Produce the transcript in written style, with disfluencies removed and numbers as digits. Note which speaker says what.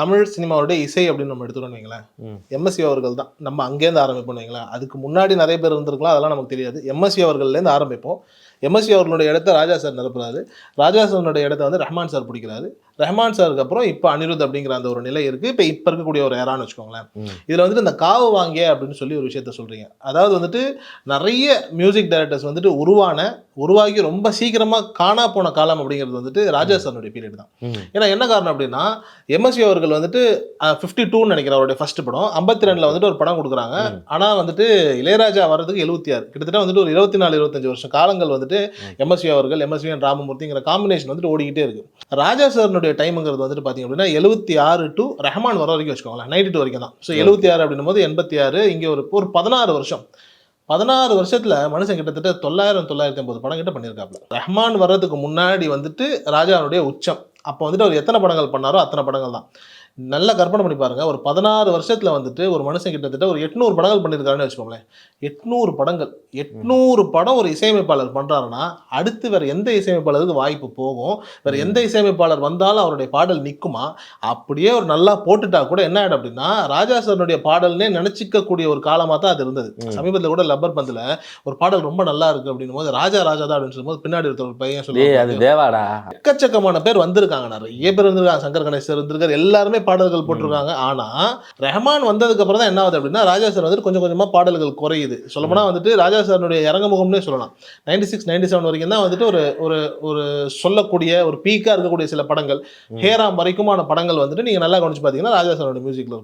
Speaker 1: தமிழ் சினிமாவுடைய இசை அப்படின்னு நம்ம எடுத்துக்கணும்னு வைங்களேன், எம்எஸ்வி அவர்கள் தான் நம்ம அங்கேருந்து ஆரம்பிப்போம் வைங்களேன். அதுக்கு முன்னாடி நிறைய பேர் இருந்திருக்கலாம், அதெல்லாம் நமக்கு தெரியாது. எம்எஸ்வி அவர்கள்லேருந்து ஆரம்பிப்போம். எம்எஸ்வி அவர்களுடைய இடத்த ராஜா சார் நிரப்புறாரு. ராஜா சாருடைய இடத்த வந்து ரஹ்மான் சார் பிடிக்கிறாரு. ரஹ்மான் சாருக்கு அப்புறம் இப்போ அனிருத் அப்படிங்கிற அந்த ஒரு நிலை இருக்கு. இப்போ இருக்கக்கூடிய ஒரு ஏரான்னு வச்சுக்கோங்களேன். இதுல வந்துட்டு இந்த காவு வாங்கிய அப்படின்னு சொல்லி ஒரு விஷயத்த சொல்றீங்க. அதாவது வந்துட்டு நிறைய மியூசிக் டைரக்டர்ஸ் வந்துட்டு உருவாகி ரொம்ப சீக்கிரமா காணா போன காலம் அப்படிங்கிறது வந்துட்டு ராஜா சாருடைய பீரியட் தான். ஏன்னா என்ன காரணம் அப்படின்னா, எம்எஸ்வி அவர்கள் வந்துட்டு 52 நினைக்கிறேன் அவருடைய ஃபர்ஸ்ட் படம். 52ல வந்துட்டு ஒரு படம் கொடுக்குறாங்க. ஆனா வந்துட்டு இளையராஜா வர்றதுக்கு 76, கிட்டத்தட்ட வந்துட்டு ஒரு 24-25 வருஷம் காலங்கள் வந்துட்டு எம்எஸ்வி அவர்கள், எம்எஸ்வி அண்ட் ராமமூர்த்திங்கிற காம்பினேஷன் வந்துட்டு ஓடிக்கிட்டே இருக்கு. ராஜா சாருடைய டைம்ங்கிறது வந்துட்டு பாத்தீங்க அப்படின்னா 76 டு ரஹ்மான் வர வரைக்கும் வச்சுக்கோங்களேன், 92 வரைக்கும் தான். ஸோ 76 அப்படின்னும் போது 86, இங்கே ஒரு 16 வருஷம். 16 வருஷத்துல மனுஷன் கிட்டத்தட்ட 950 படம் கிட்ட பண்ணியிருக்காப்ல. ரஹ்மான் வர்றதுக்கு முன்னாடி வந்துட்டு ராஜாவுடைய உச்சம். அப்போ வந்துட்டு அவர் எத்தனை படங்கள் பண்ணாரோ அத்தனை படங்கள் தான். நல்லா கற்பனை பண்ணி பாருங்க, ஒரு 16 வருஷத்துல வந்துட்டு ஒரு மனுஷன் கிட்டத்தட்ட ஒரு 800 படங்கள் பண்ணியிருக்காருன்னு வச்சுக்கோங்களேன். 800 படங்கள், 800 படம் ஒரு இசையமைப்பாளர் பண்றாருன்னா அடுத்து வேற எந்த இசையமைப்பாளருக்கு வாய்ப்பு போகும்? வேற எந்த இசையமைப்பாளர் வந்தாலும் அவருடைய பாடல் நிற்குமா? அப்படியே ஒரு நல்லா போட்டுட்டா கூட என்ன ஆயிடும் அப்படின்னா, ராஜா சாருடைய பாடல்னே நினைச்சிக்கக்கூடிய ஒரு காலமா தான் அது இருந்தது. சமீபத்தில் கூட லப்பர் பந்தில் ஒரு பாடல் ரொம்ப நல்லா இருக்கு அப்படின்னும் போது ராஜா தான் அப்படின்னு சொல்லும்போது பின்னாடி இருக்கிற ஒரு பையன் சொல்லுவாங்க, எக்கச்சக்கமான பேர் வந்திருக்காங்க, நிறைய பேர் வந்திருக்காங்க, சங்கர் கணேசர் இருந்திருக்காரு, எல்லாருமே பாடல்கள் போட்டிருக்காங்க. ஆனா ரஹ்மான் வந்ததுக்கு அப்புறம் தான் என்ன ஆகுது அப்படின்னா, ராஜா சார் வந்துட்டு கொஞ்சம் கொஞ்சமா பாடல்கள் குறையுது. சொல்லப்போனா வந்துட்டு ராஜா சாருடைய இறங்குமுகம்னே சொல்லலாம். 96, 97 வரைக்கும் தான் வந்துட்டு ஒரு சொல்லக்கூடிய ஒரு பீக்கா இருக்கக்கூடிய சில படங்கள், ஹேராம் வரைக்குமான படங்கள் வந்துட்டு நீங்க நல்லா கவனிச்சு பாத்தீங்கன்னா ராஜா சாரோட மியூசிக்ல இருக்கும்.